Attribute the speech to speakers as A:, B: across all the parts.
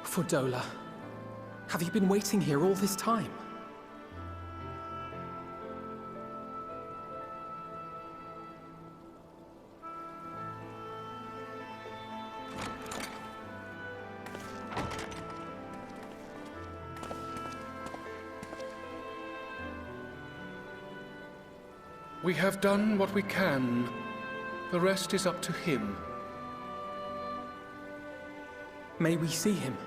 A: Fordola, have you been waiting here all this time?
B: We have done what we can. The rest is up to him.
A: May we see him?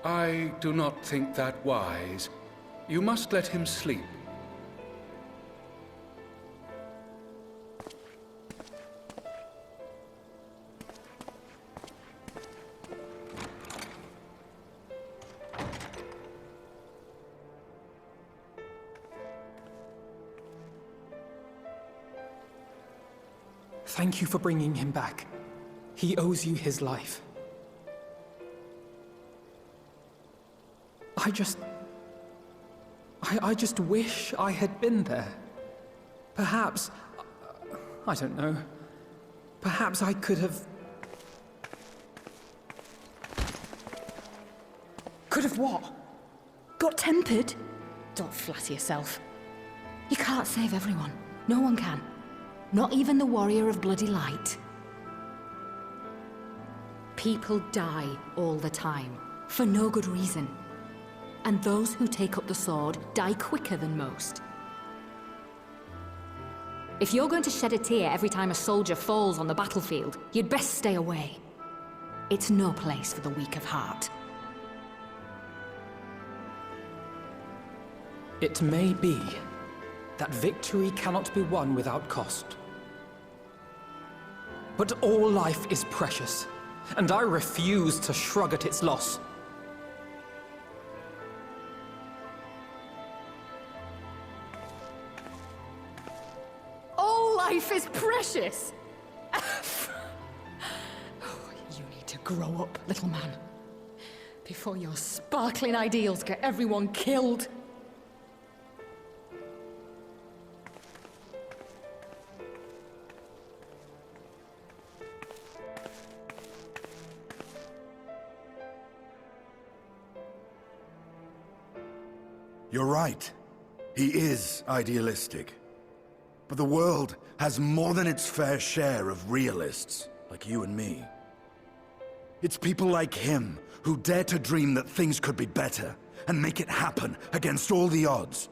B: I do not think that wise. You must let him sleep.
A: Thank you for bringing him back. He owes you his life. I just wish I had been there. Perhaps, I don't know, perhaps I could have...
C: Could have what? Got tempered? Don't flatter yourself. You can't save everyone. No one can. Not even the warrior of bloody light. People die all the time, for no good reason. And those who take up the sword die quicker than most. If you're going to shed a tear every time a soldier falls on the battlefield, you'd best stay away. It's no place for the weak of heart.
A: It may be that victory cannot be won without cost. But all life is precious, and I refuse to shrug at its loss.
C: All life is precious! You need to grow up, little man. Before your sparkling ideals get everyone killed.
D: You're right. He is idealistic. But the world has more than its fair share of realists, like you and me. It's people like him who dare to dream that things could be better, and make it happen against all the odds.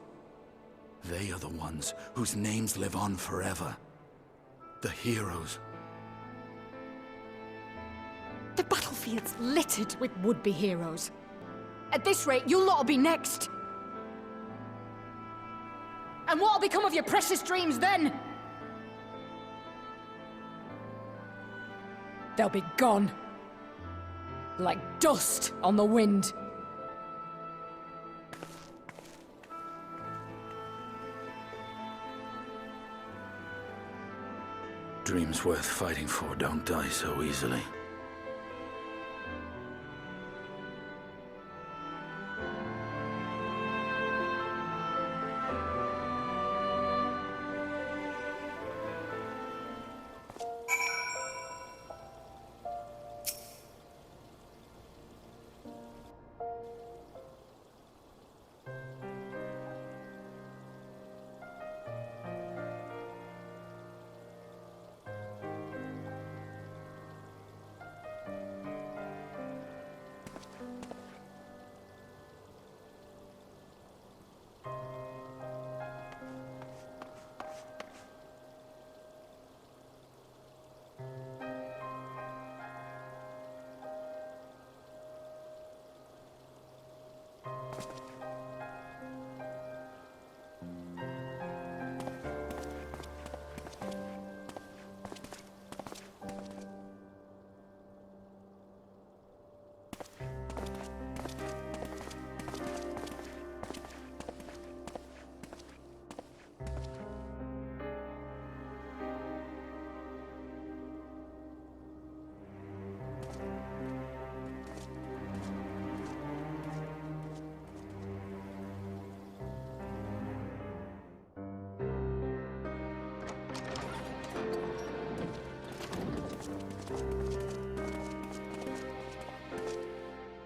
D: They are the ones whose names live on forever. The heroes.
C: The battlefield's littered with would-be heroes. At this rate, you lot'll be next. And what'll become of your precious dreams then? They'll be gone. Like dust on the wind.
D: Dreams worth fighting for don't die so easily.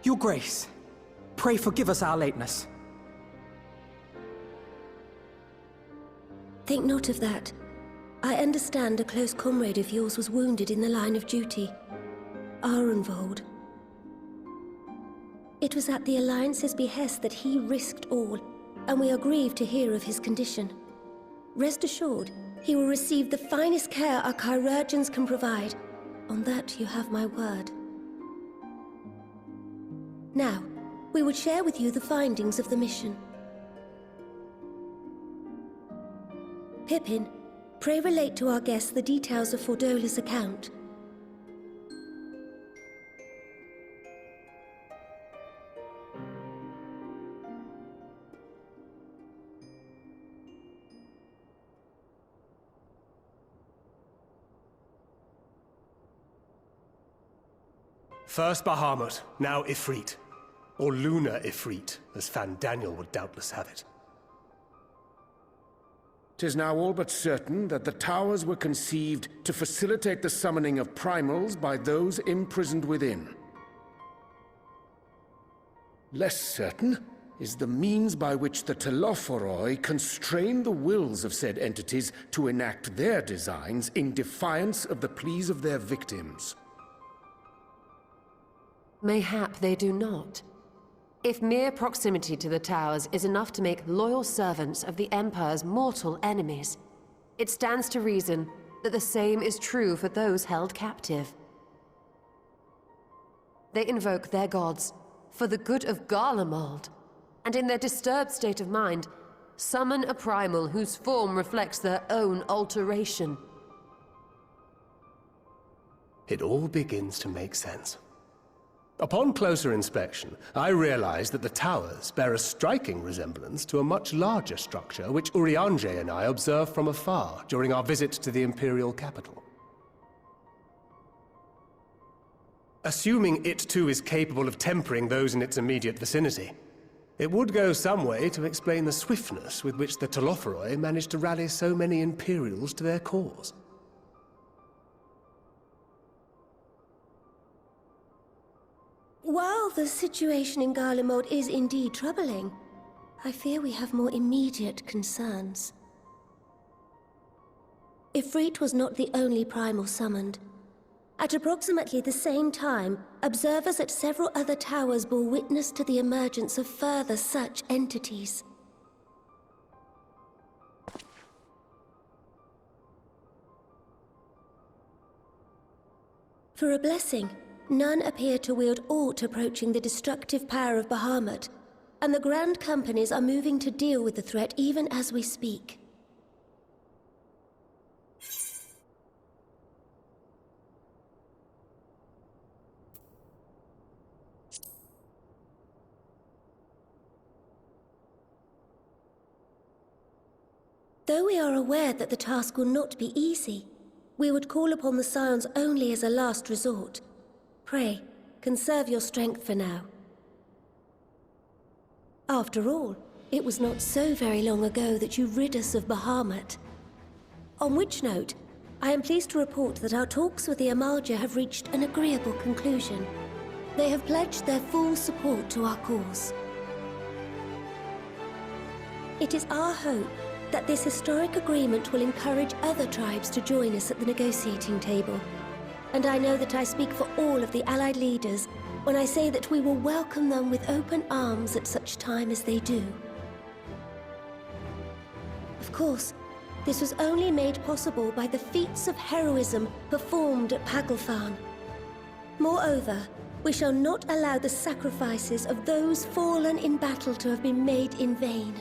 A: Your Grace, pray forgive us our lateness.
E: Think not of that. I understand a close comrade of yours was wounded in the line of duty. Arenvold. It was at the Alliance's behest that he risked all, and we are grieved to hear of his condition. Rest assured, he will receive the finest care our chirurgeons can provide. On that you have my word. Now, we would share with you the findings of the mission. Pippin, pray relate to our guests the details of Fordola's account.
F: First Bahamut, now Ifrit. Or Lunar Ifrit, as Fan Daniel would doubtless have it.
B: 'Tis now all but certain that the towers were conceived to facilitate the summoning of primals by those imprisoned within. Less certain is the means by which the Telophoroi constrain the wills of said entities to enact their designs in defiance of the pleas of their victims.
G: Mayhap they do not. If mere proximity to the towers is enough to make loyal servants of the Empire's mortal enemies, it stands to reason that the same is true for those held captive. They invoke their gods for the good of Garlemald, and in their disturbed state of mind, summon a primal whose form reflects their own alteration.
F: It all begins to make sense. Upon closer inspection, I realized that the towers bear a striking resemblance to a much larger structure which Urianger and I observed from afar during our visit to the Imperial capital. Assuming it too is capable of tempering those in its immediate vicinity, it would go some way to explain the swiftness with which the Telophoroi managed to rally so many Imperials to their cause.
E: While the situation in Garlemald is indeed troubling, I fear we have more immediate concerns. Ifrit was not the only primal summoned. At approximately the same time, observers at several other towers bore witness to the emergence of further such entities. For a blessing, none appear to wield aught approaching the destructive power of Bahamut, and the Grand Companies are moving to deal with the threat even as we speak. Though we are aware that the task will not be easy, we would call upon the Scions only as a last resort. Pray, conserve your strength for now. After all, it was not so very long ago that you rid us of Bahamut. On which note, I am pleased to report that our talks with the Amalja have reached an agreeable conclusion. They have pledged their full support to our cause. It is our hope that this historic agreement will encourage other tribes to join us at the negotiating table. And I know that I speak for all of the Allied leaders when I say that we will welcome them with open arms at such time as they do. Of course, this was only made possible by the feats of heroism performed at Paglfan. Moreover, we shall not allow the sacrifices of those fallen in battle to have been made in vain.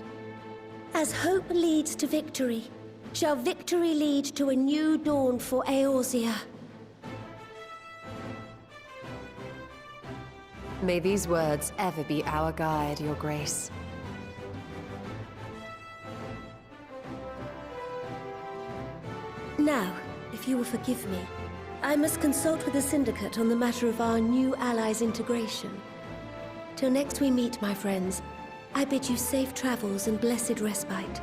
E: As hope leads to victory, shall victory lead to a new dawn for Eorzea.
G: May these words ever be our guide, Your Grace.
E: Now, if you will forgive me, I must consult with the Syndicate on the matter of our new allies' integration. Till next we meet, my friends, I bid you safe travels and blessed respite.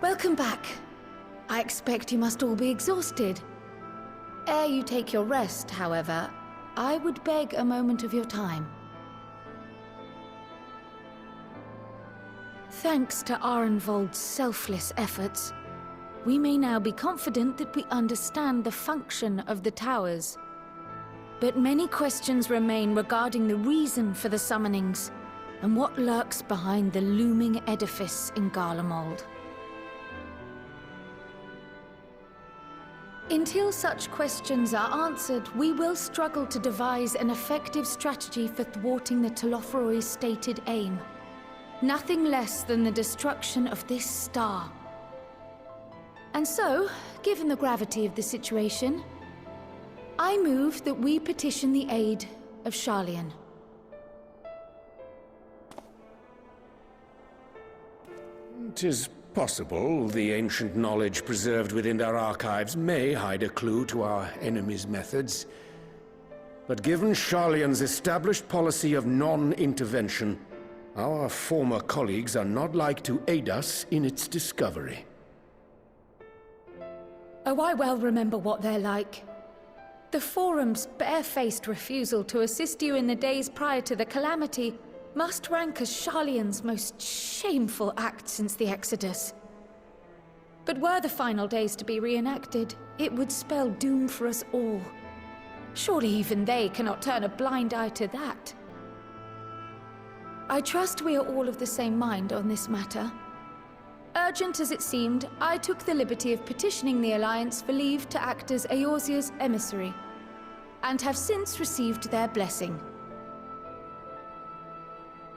C: Welcome back. I expect you must all be exhausted. Ere you take your rest, however, I would beg a moment of your time. Thanks to Arenvold's selfless efforts, we may now be confident that we understand the function of the towers. But many questions remain regarding the reason for the summonings, and what lurks behind the looming edifice in Garlemald. Until such questions are answered, we will struggle to devise an effective strategy for thwarting the Telophoroi's stated aim. Nothing less than the destruction of this star. And so, given the gravity of the situation, I move that we petition the aid of Sharlayan.
B: 'Tis possible the ancient knowledge preserved within our archives may hide a clue to our enemy's methods. But given Sharlayan's established policy of non-intervention, our former colleagues are not like to aid us in its discovery.
C: Oh, I well remember what they're like. The Forum's barefaced refusal to assist you in the days prior to the calamity must rank as Sharlayan's most shameful act since the Exodus. But were the final days to be reenacted, it would spell doom for us all. Surely even they cannot turn a blind eye to that. I trust we are all of the same mind on this matter. Urgent as it seemed, I took the liberty of petitioning the Alliance for leave to act as Eorzea's emissary, and have since received their blessing.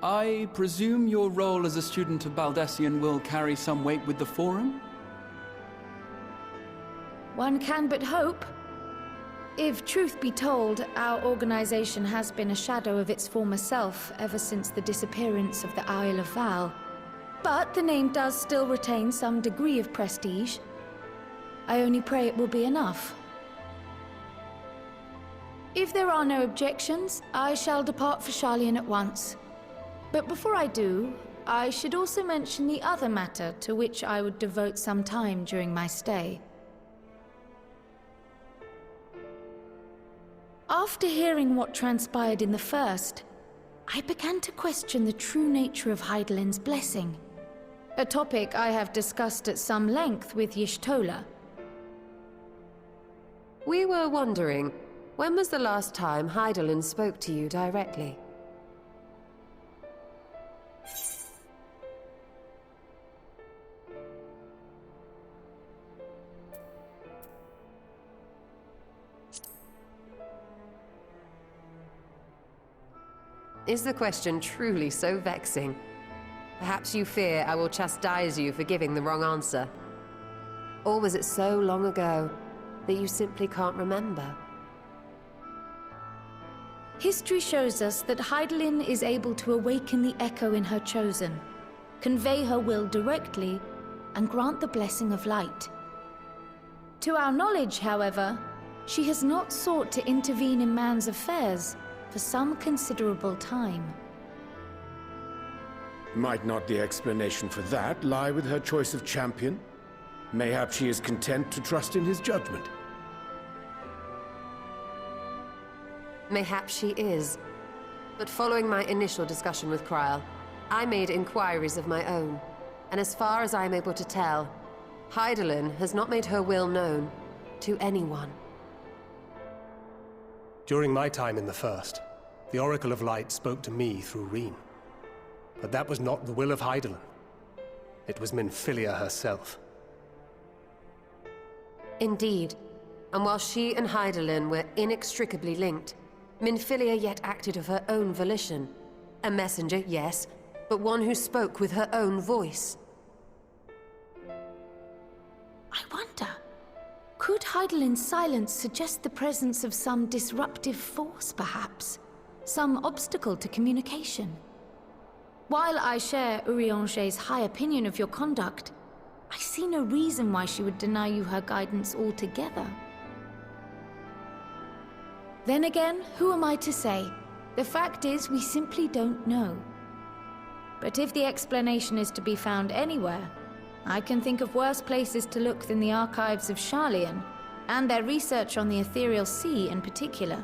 A: I presume your role as a student of Baldessian will carry some weight with the Forum?
C: One can but hope. If truth be told, our organization has been a shadow of its former self ever since the disappearance of the Isle of Val. But the name does still retain some degree of prestige. I only pray it will be enough. If there are no objections, I shall depart for Sharlayan at once. But before I do, I should also mention the other matter to which I would devote some time during my stay. After hearing what transpired in the first, I began to question the true nature of Hydaelyn's blessing, a topic I have discussed at some length with Y'shtola.
G: We were wondering, when was the last time Hydaelyn spoke to you directly? Is the question truly so vexing? Perhaps you fear I will chastise you for giving the wrong answer. Or was it so long ago that you simply can't remember?
C: History shows us that Hydaelyn is able to awaken the echo in her chosen, convey her will directly, and grant the blessing of light. To our knowledge, however, she has not sought to intervene in man's affairs for some considerable time.
B: Might not the explanation for that lie with her choice of champion? Mayhap she is content to trust in his judgment.
G: Mayhap she is. But following my initial discussion with Kryl, I made inquiries of my own. And as far as I am able to tell, Hydaelyn has not made her will known to anyone.
F: During my time in the First, the Oracle of Light spoke to me through Reen. But that was not the will of Hydaelyn. It was Minfilia herself.
G: Indeed. And while she and Hydaelyn were inextricably linked, Minfilia yet acted of her own volition. A messenger, yes, but one who spoke with her own voice.
C: I wonder, could Hydaelyn's silence suggest the presence of some disruptive force, perhaps? Some obstacle to communication? While I share Urianger's high opinion of your conduct, I see no reason why she would deny you her guidance altogether. Then again, who am I to say? The fact is, we simply don't know. But if the explanation is to be found anywhere, I can think of worse places to look than the archives of Sharlayan, and their research on the Ethereal Sea in particular.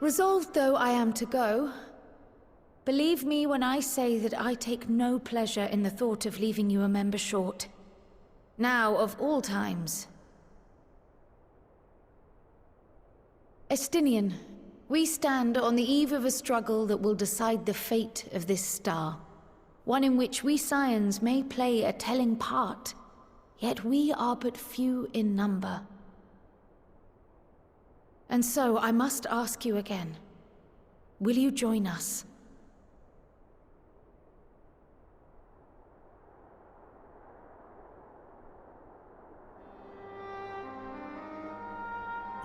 C: Resolved though I am to go, believe me when I say that I take no pleasure in the thought of leaving you a member short. Now, of all times. Estinian, we stand on the eve of a struggle that will decide the fate of this star. One in which we Scions may play a telling part, yet we are but few in number. And so I must ask you again, will you join us?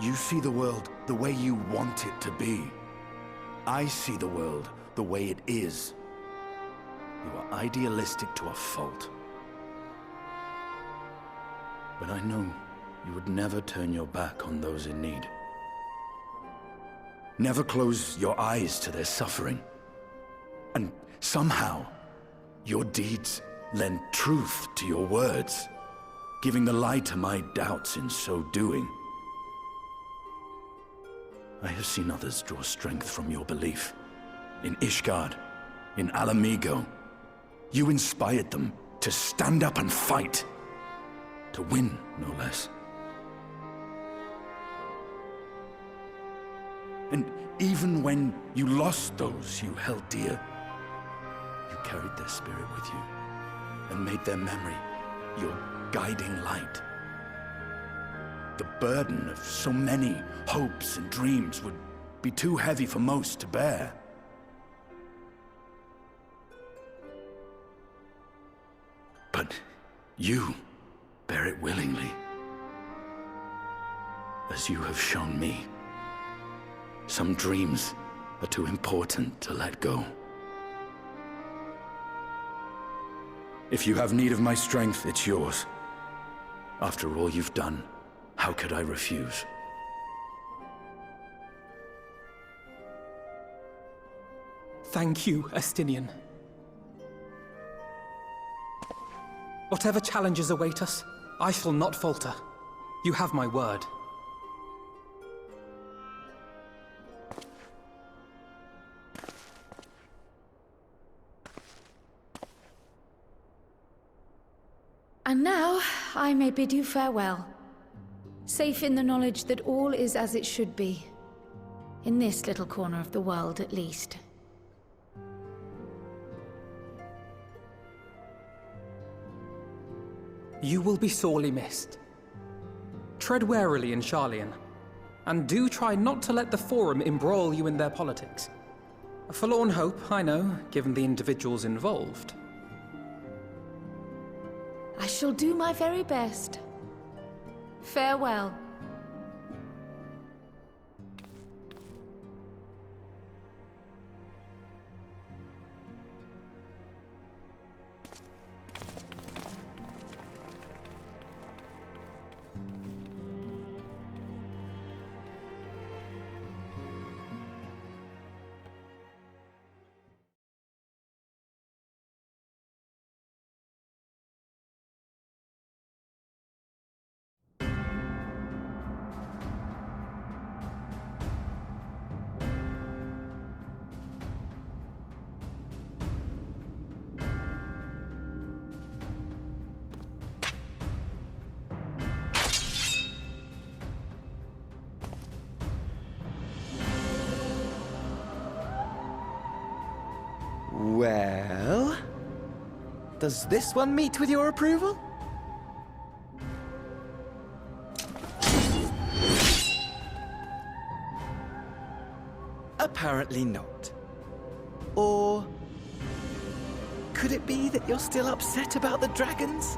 D: You see the world the way you want it to be. I see the world the way it is. You are idealistic to a fault. But I know you would never turn your back on those in need. Never close your eyes to their suffering. And somehow, your deeds lend truth to your words, giving the lie to my doubts in so doing. I have seen others draw strength from your belief. In Ishgard, in Alamigo. You inspired them to stand up and fight. To win, no less. And even when you lost those you held dear, you carried their spirit with you and made their memory your guiding light. The burden of so many hopes and dreams would be too heavy for most to bear. But you bear it willingly, as you have shown me. Some dreams are too important to let go. If you have need of my strength, it's yours. After all you've done, how could I refuse?
A: Thank you, Estinian. Whatever challenges await us, I shall not falter. You have my word.
C: And now, I may bid you farewell. Safe in the knowledge that all is as it should be. In this little corner of the world, at least.
A: You will be sorely missed. Tread warily in Sharlayan, and do try not to let the Forum embroil you in their politics. A forlorn hope, I know, given the individuals involved.
C: I shall do my very best. Farewell.
H: Well, does this one meet with your approval? Apparently not. Or could it be that you're still upset about the dragons?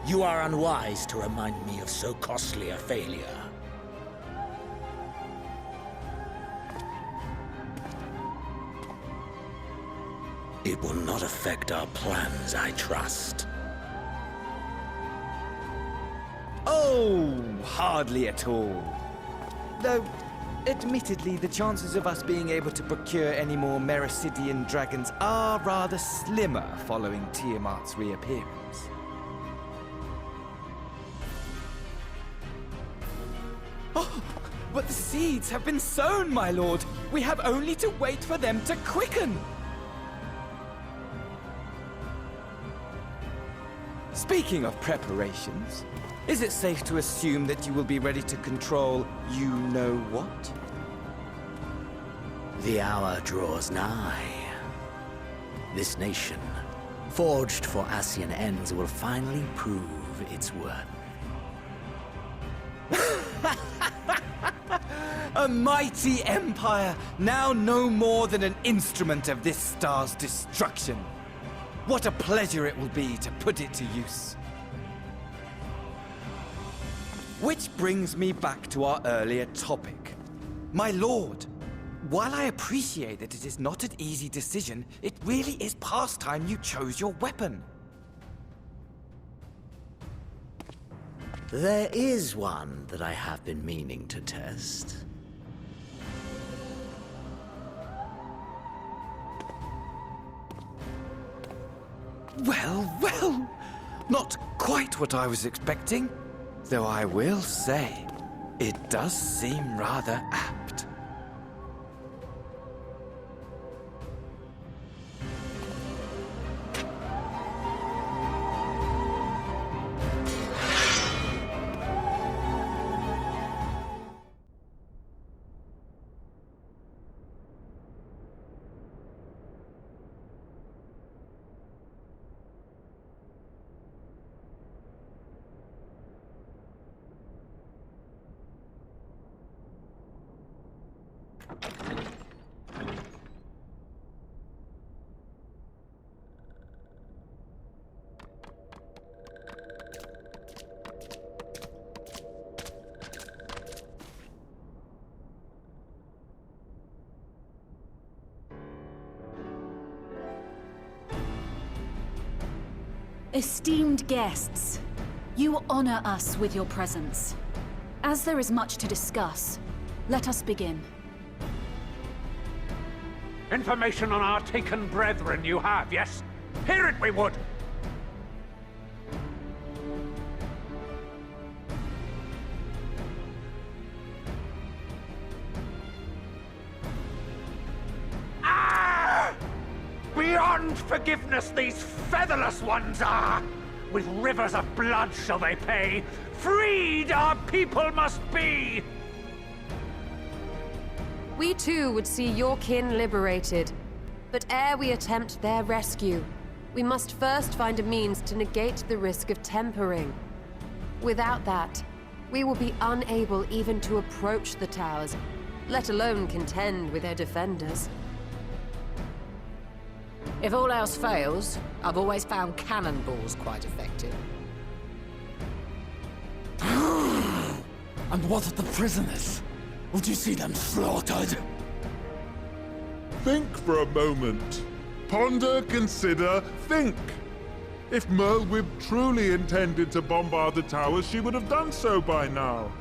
I: You are unwise to remind me of so costly a failure. It will not affect our plans, I trust.
H: Oh, hardly at all. Though, admittedly, the chances of us being able to procure any more Mericidian dragons are rather slimmer following Tiamat's reappearance. Oh, but the seeds have been sown, my lord. We have only to wait for them to quicken. Speaking of preparations, is it safe to assume that you will be ready to control you-know-what?
I: The hour draws nigh. This nation, forged for Ascian ends, will finally prove its worth.
H: A mighty empire, now no more than an instrument of this star's destruction. What a pleasure it will be to put it to use. Which brings me back to our earlier topic. My lord, while I appreciate that it is not an easy decision, it really is past time you chose your weapon.
I: There is one that I have been meaning to test.
H: Well, well, not quite what I was expecting. Though I will say, it does seem rather apt.
J: Esteemed guests, you honor us with your presence. As there is much to discuss, let us begin.
K: Information on our taken brethren you have, yes? Hear it we would! Beyond forgiveness these featherless ones are! With rivers of blood shall they pay! Freed our people must be!
G: We too would see your kin liberated. But ere we attempt their rescue, we must first find a means to negate the risk of tempering. Without that, we will be unable even to approach the towers, let alone contend with their defenders.
L: If all else fails, I've always found cannonballs quite effective.
M: And what of the prisoners? Would you see them slaughtered?
N: Think for a moment. Ponder, consider, think. If Merlwyb truly intended to bombard the towers, she would have done so by now.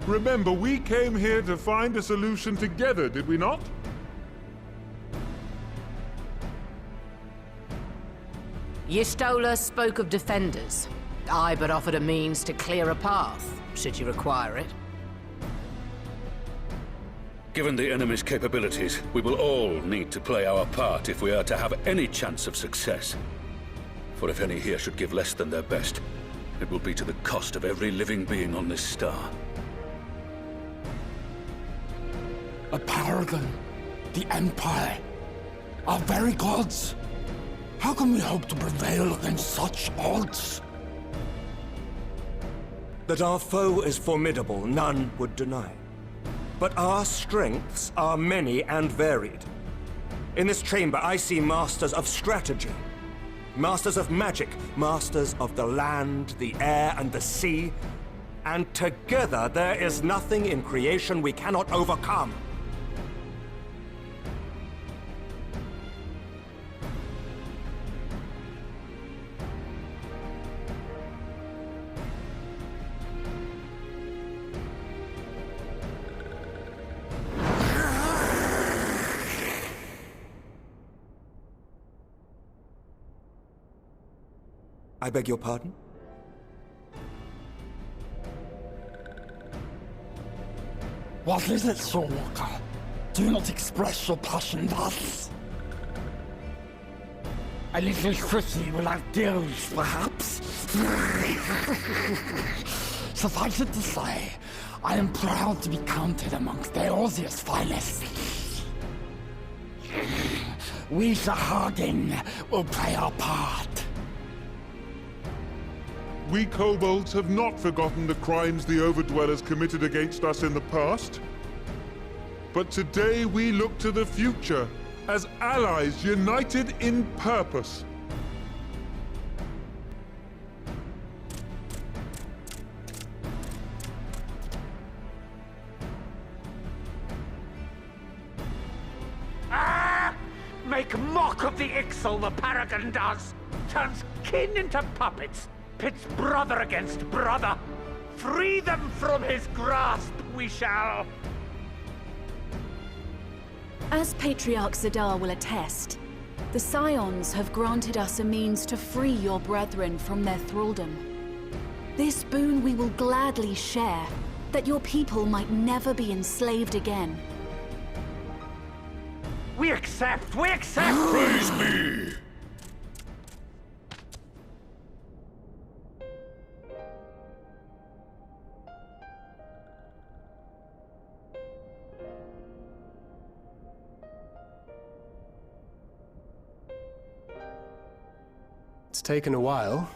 N: Remember, we came here to find a solution together, did we not?
L: Y'Stola spoke of defenders. I but offered a means to clear a path, should you require it.
O: Given the enemy's capabilities, we will all need to play our part if we are to have any chance of success. For if any here should give less than their best, it will be to the cost of every living being on this star.
M: A paragon, the Empire, our very gods. How can we hope to prevail against such odds?
P: That our foe is formidable, none would deny. But our strengths are many and varied. In this chamber, I see masters of strategy, masters of magic, masters of the land, the air, and the sea. And together, there is nothing in creation we cannot overcome. I beg your pardon?
M: What is it, Soulwalker? Do not express your passion thus. A little city without gills, perhaps? Suffice it to say, I am proud to be counted amongst Eorzea's finest. We Sahagin will play our part.
N: We kobolds have not forgotten the crimes the Overdwellers committed against us in the past. But today we look to the future, as allies united in purpose.
K: Make mock of the Ixal, the Paragon does! Turns kin into puppets! Pits brother against brother! Free them from his grasp, we shall!
J: As Patriarch Zadar will attest, the Scions have granted us a means to free your brethren from their thraldom. This boon we will gladly share, that your people might never be enslaved again.
K: We accept! We accept!
O: Praise me!
F: It's taken a while,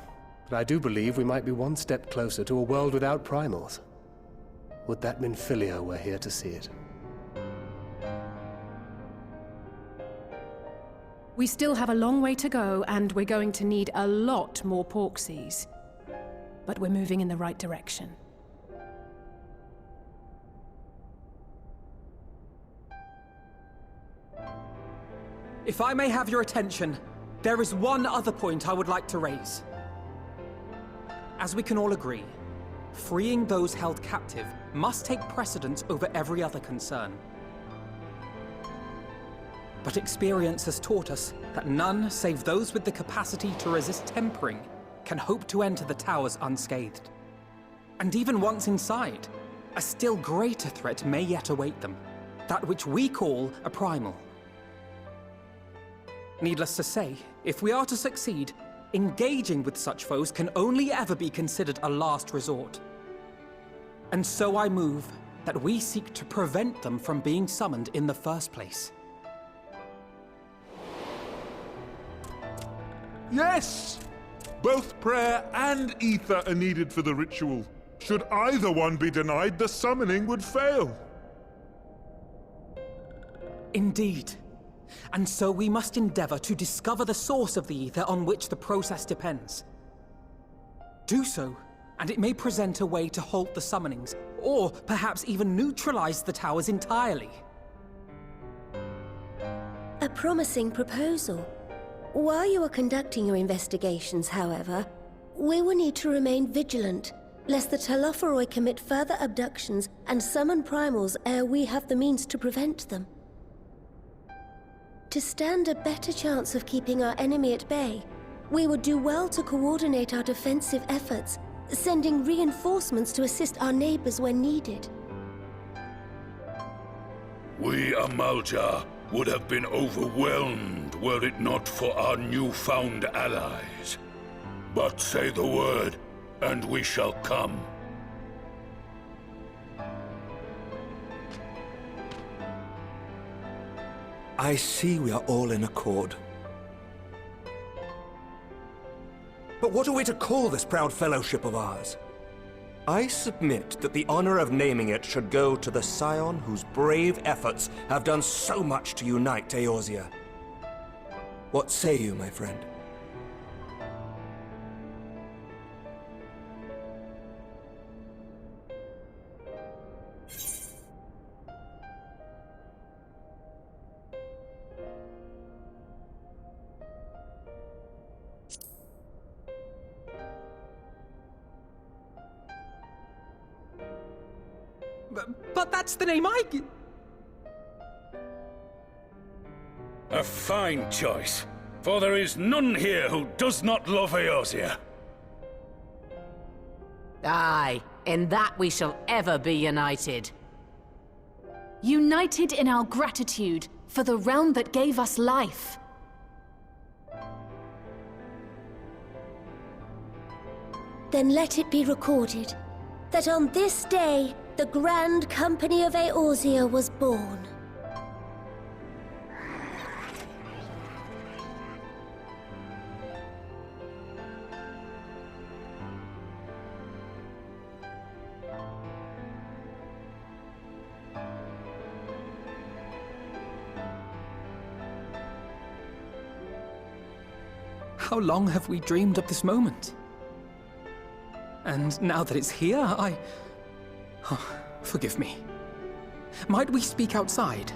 F: but I do believe we might be one step closer to a world without primals. Would that Minfilia were here to see it.
Q: We still have a long way to go, and we're going to need a lot more Porksies. But we're moving in the right direction.
A: If I may have your attention, there is one other point I would like to raise. As we can all agree, freeing those held captive must take precedence over every other concern. But experience has taught us that none save those with the capacity to resist tempering can hope to enter the towers unscathed. And even once inside, a still greater threat may yet await them, that which we call a primal. Needless to say, if we are to succeed, engaging with such foes can only ever be considered a last resort. And so I move that we seek to prevent them from being summoned in the first place.
N: Yes! Both prayer and ether are needed for the ritual. Should either one be denied, the summoning would fail.
A: Indeed. And so we must endeavor to discover the source of the ether on which the process depends. Do so, and it may present a way to halt the summonings, or perhaps even neutralize the towers entirely.
E: A promising proposal. While you are conducting your investigations, however, we will need to remain vigilant, lest the Telophoroi commit further abductions and summon primals ere we have the means to prevent them. To stand a better chance of keeping our enemy at bay, we would do well to coordinate our defensive efforts, sending reinforcements to assist our neighbors when needed.
O: We Amalja would have been overwhelmed were it not for our newfound allies. But say the word, and we shall come.
P: I see we are all in accord. But what are we to call this proud fellowship of ours? I submit that the honor of naming it should go to the Scion whose brave efforts have done so much to unite Eorzea. What say you, my friend?
A: But that's the name I...
O: A fine choice, for there is none here who does not love Eorzea.
L: Aye, in that we shall ever be united.
J: United in our gratitude for the realm that gave us life.
E: Then let it be recorded that on this day, the Grand Company of Eorzea was born.
A: How long have we dreamed of this moment? And now that it's here, Oh, forgive me. Might we speak outside?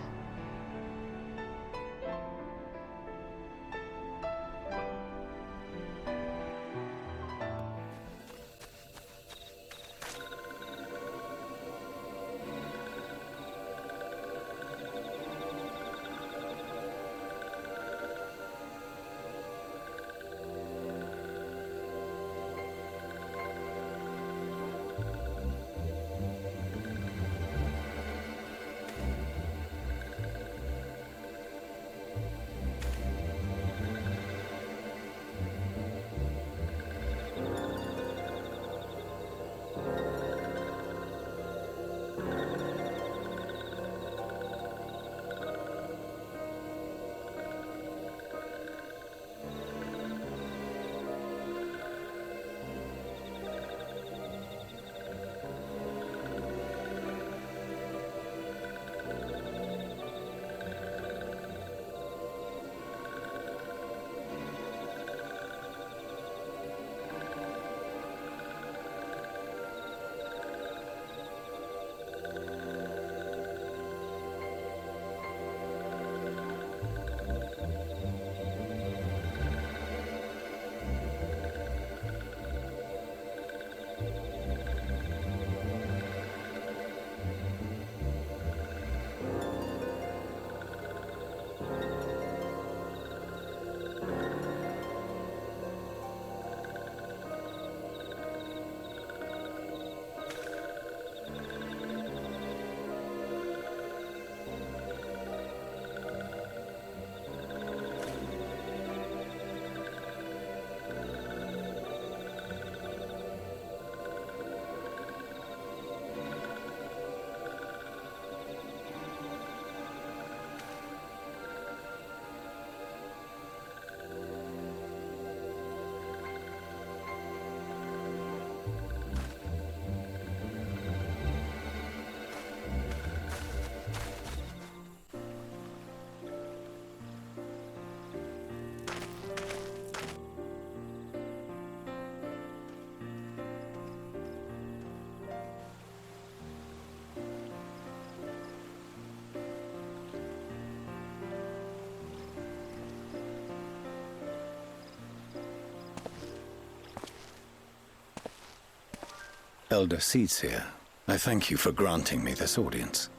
R: Elder Seedsir, I thank you for granting me this audience.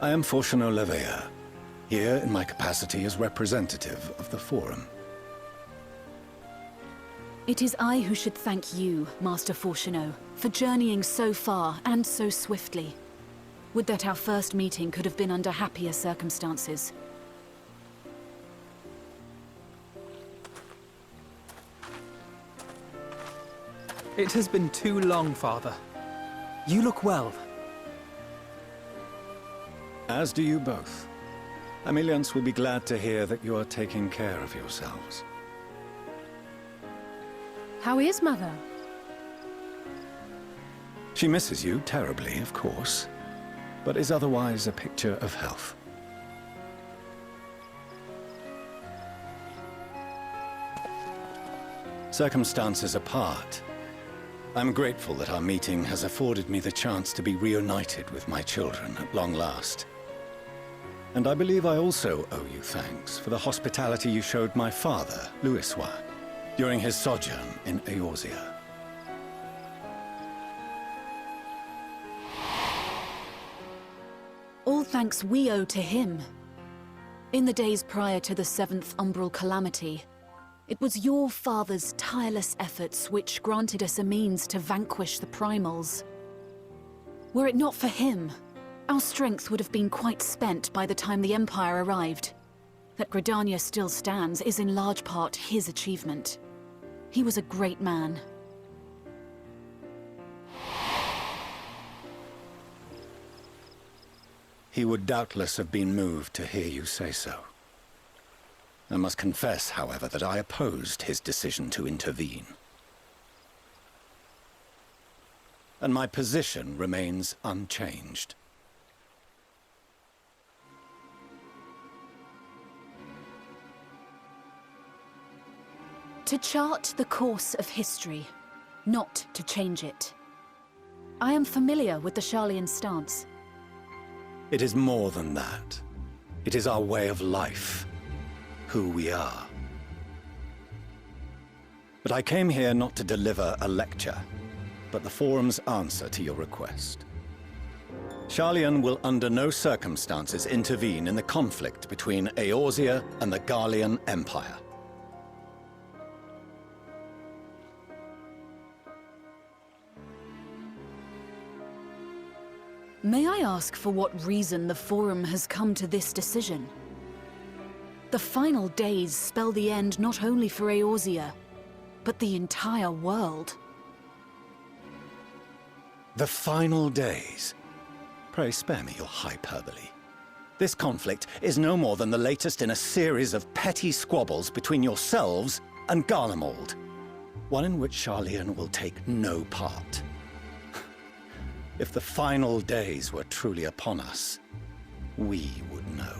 R: I am Fortuno Levea, here in my capacity as representative of the Forum.
J: It is I who should thank you, Master Fortuno, for journeying so far and so swiftly. Would that our first meeting could have been under happier circumstances.
A: It has been too long, Father. You look well.
R: As do you both. Ameliance will be glad to hear that you are taking care of yourselves.
Q: How is Mother?
R: She misses you terribly, of course, but is otherwise a picture of health. Circumstances apart, I'm grateful that our meeting has afforded me the chance to be reunited with my children at long last. And I believe I also owe you thanks for the hospitality you showed my father, Louiswa, during his sojourn in Eorzea.
J: All thanks we owe to him. In the days prior to the 7th Umbral Calamity, It was your father's tireless efforts which granted us a means to vanquish the primals. Were it not for him, our strength would have been quite spent by the time the Empire arrived. That Gridania still stands is in large part his achievement. He was a great man.
R: He would doubtless have been moved to hear you say so. I must confess, however, that I opposed his decision to intervene. And my position remains unchanged.
J: To chart the course of history, not to change it. I am familiar with the Sharlayan stance.
R: It is more than that. It is our way of life. Who we are. But I came here not to deliver a lecture, but the Forum's answer to your request. Sharlayan will under no circumstances intervene in the conflict between Eorzea and the Garlean Empire.
J: May I ask for what reason the Forum has come to this decision? The final days spell the end not only for Eorzea, but the entire world.
R: The final days? Pray spare me your hyperbole. This conflict is no more than the latest in a series of petty squabbles between yourselves and Garlemald. One in which Sharlayan will take no part. If the final days were truly upon us, we would know.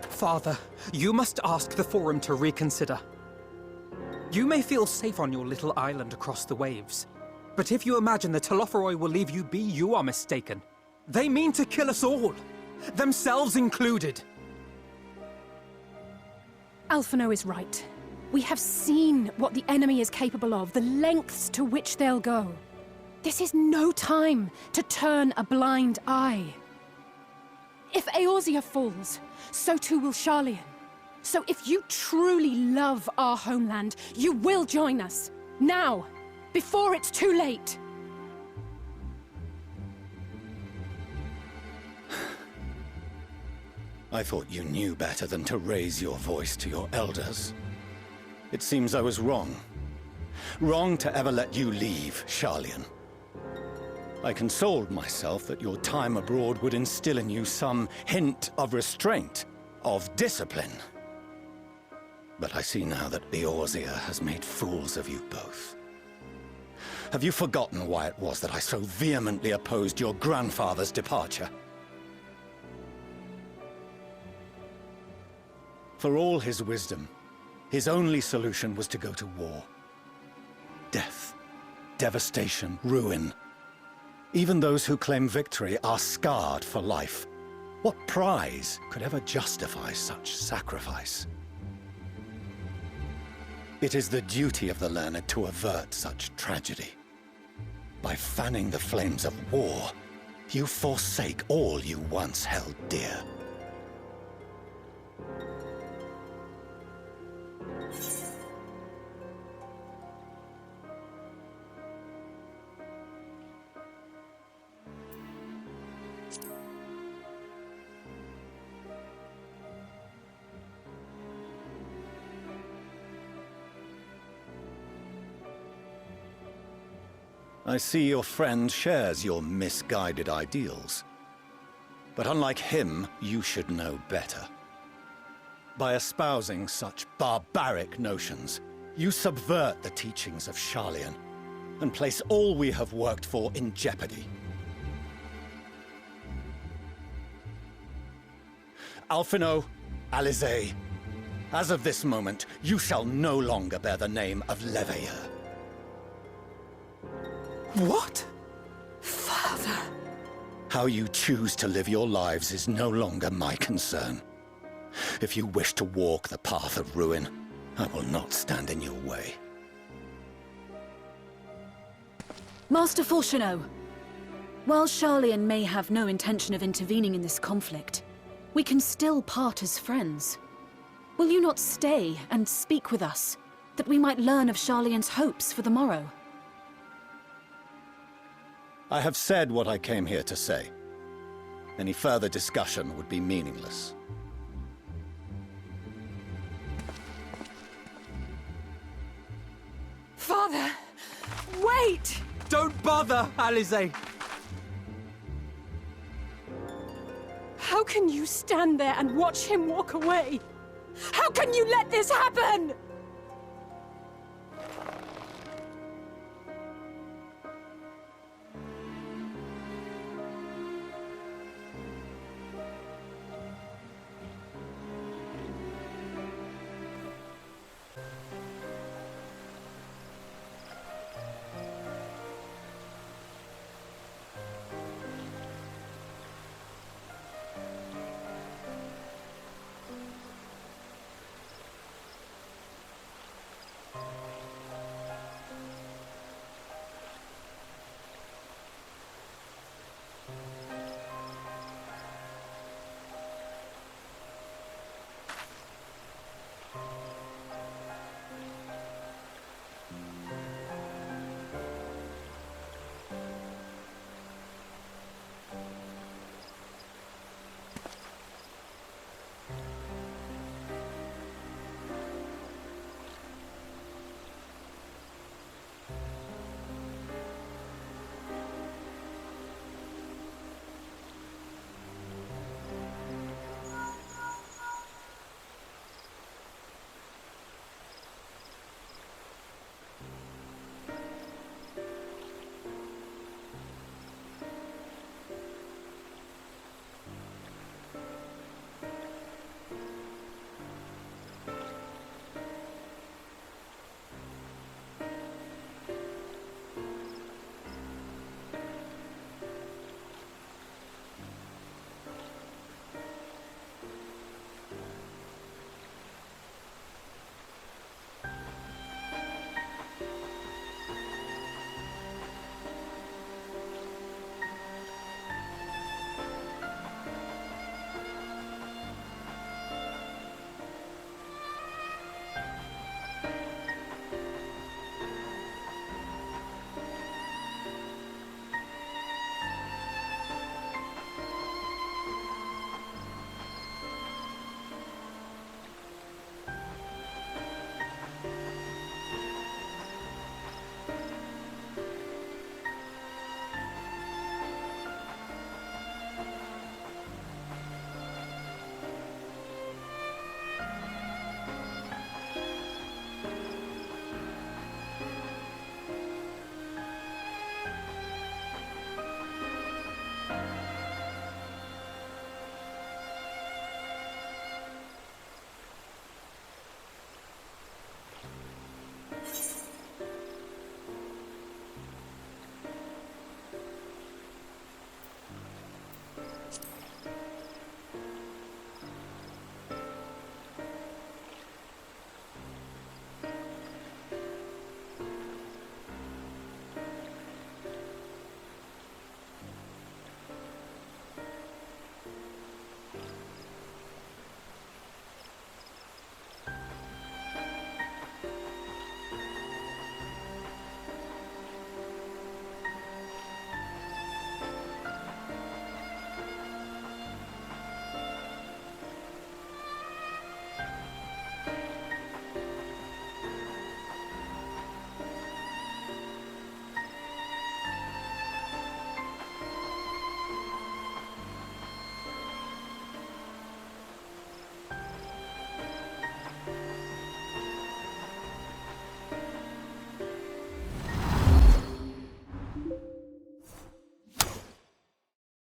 A: Father, you must ask the Forum to reconsider. You may feel safe on your little island across the waves, but if you imagine the Telophoroi will leave you be, you are mistaken. They mean to kill us all, themselves included.
Q: Alphino is right. We have seen what the enemy is capable of, the lengths to which they'll go. This is no time to turn a blind eye. If Eorzea falls, so too will Sharlayan. So if you truly love our homeland, you will join us. Now, before it's too late.
R: I thought you knew better than to raise your voice to your elders. It seems I was wrong. Wrong to ever let you leave, Sharlayan. I consoled myself that your time abroad would instill in you some hint of restraint, of discipline. But I see now that Eorzea has made fools of you both. Have you forgotten why it was that I so vehemently opposed your grandfather's departure? For all his wisdom, his only solution was to go to war. Death, devastation, ruin. Even those who claim victory are scarred for life. What prize could ever justify such sacrifice? It is the duty of the learned to avert such tragedy. By fanning the flames of war, you forsake all you once held dear. I see your friend shares your misguided ideals. But unlike him, you should know better. By espousing such barbaric notions, you subvert the teachings of Sharlayan and place all we have worked for in jeopardy. Alphino, Alizé, as of this moment, you shall no longer bear the name of Leveilleur.
A: What?
R: Father! How you choose to live your lives is no longer my concern. If you wish to walk the path of ruin, I will not stand in your way.
J: Master Fourcheneau, while Sharlayan may have no intention of intervening in this conflict, We can still part as friends. Will you not stay and speak with us, that we might learn of Sharlayan's hopes for the morrow?
R: I have said what I came here to say. Any further discussion would be meaningless.
Q: Father! Wait!
H: Don't bother, Alize!
Q: How can you stand there and watch him walk away? How can you let this happen?